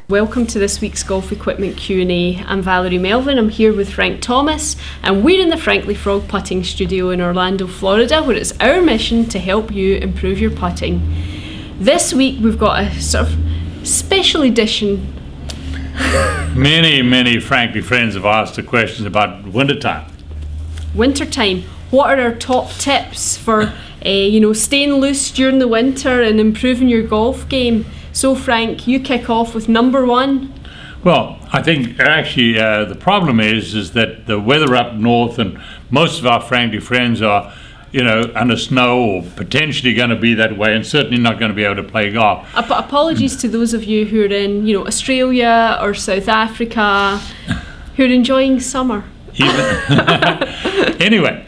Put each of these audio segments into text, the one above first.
Welcome to this week's Golf Equipment Q&A. I'm Valerie Melvin. I'm here with Frank Thomas, and we're in the Frankly Frog Putting Studio in Orlando, Florida, where it's our mission to help you improve your putting. This week we've got a sort of special edition. Many Frankly friends have asked the questions about wintertime. Wintertime. What are our top tips for staying loose during the winter and improving your golf game? So Frank, you kick off with number one. Well, I think actually the problem is that the weather up north, and most of our Frankly friends are, under snow or potentially going to be that way, and certainly not going to be able to play golf. Apologies to those of you who are in, Australia or South Africa, who are enjoying summer. Anyway,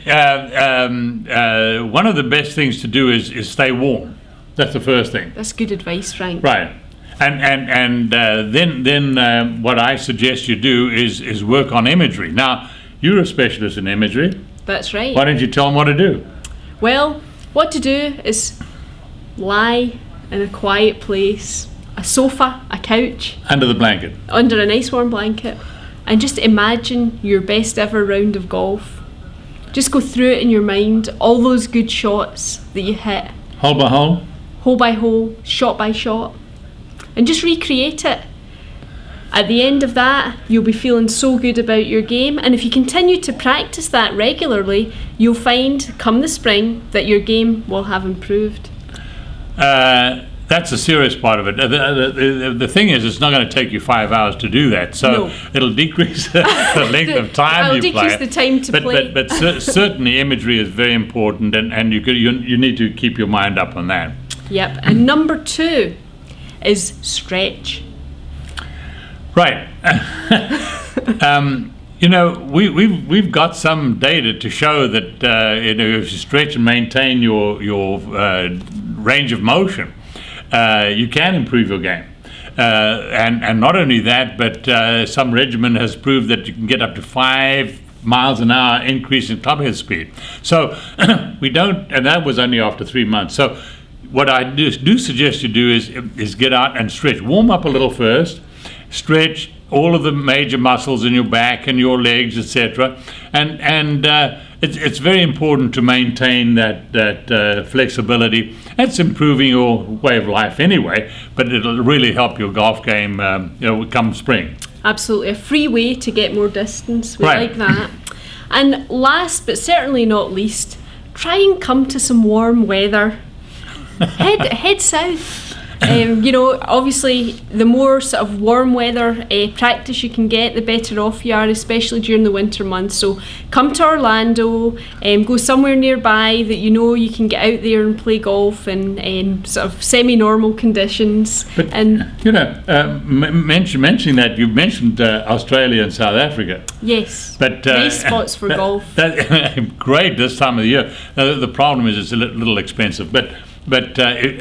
one of the best things to do is stay warm. That's the first thing. That's good advice, Frank. Right, and then what I suggest you do is work on imagery. Now, you're a specialist in imagery. That's right. Why don't you tell them what to do? Well, what to do is lie in a quiet place, a sofa, a couch. Under the blanket. Under a nice warm blanket. And just imagine your best ever round of golf. Just go through it in your mind, all those good shots that you hit. Hole by hole? Hole by hole, shot by shot. And just recreate it. At the end of that, you'll be feeling so good about your game. And if you continue to practice that regularly, you'll find, come the spring, that your game will have improved. That's a serious part of it. The thing is, it's not going to take you 5 hours to do that, so it'll decrease the length of time you play. It'll decrease the time to play. But certainly imagery is very important, and you need to keep your mind up on that. Yep. And number two is stretch. Right. We've got some data to show that if you stretch and maintain your range of motion, you can improve your game. And not only that, but some regimen has proved that you can get up to 5 miles an hour increase in clubhead speed. So we don't, and that was only after 3 months. So what I do suggest you do is get out and stretch. Warm up a little first, stretch all of the major muscles in your back and your legs, etc. And it's very important to maintain that flexibility. That's improving your way of life anyway, but it'll really help your golf game come spring. Absolutely. A free way to get more distance. We Right. like that. And last but certainly not least, try and come to some warm weather. Head south. Obviously, the more sort of warm weather practice you can get, the better off you are, especially during the winter months. So come to Orlando, go somewhere nearby that you can get out there and play golf in sort of semi-normal conditions. But, mentioning that, you mentioned Australia and South Africa. Yes, but nice spots for golf. Great this time of the year. Now, the problem is it's a little expensive, but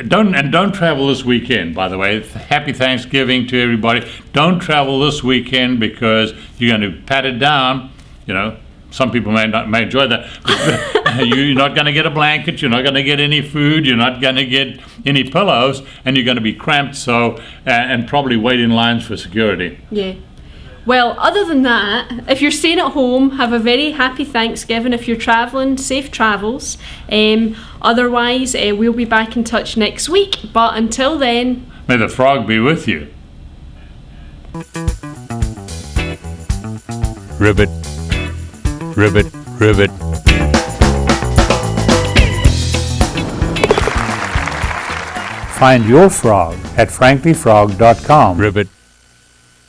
don't travel this weekend, by the way. Happy Thanksgiving to everybody. Don't travel this weekend because you're going to pat it down. Some people may enjoy that. But you're not going to get a blanket. You're not going to get any food. You're not going to get any pillows, and you're going to be cramped. So and probably wait in lines for security. Yeah. Well, other than that, if you're staying at home, have a very happy Thanksgiving. If you're travelling, safe travels. Otherwise, we'll be back in touch next week. But until then, may the frog be with you. Ribbit, ribbit, ribbit. Find your frog at franklyfrog.com. Ribbit.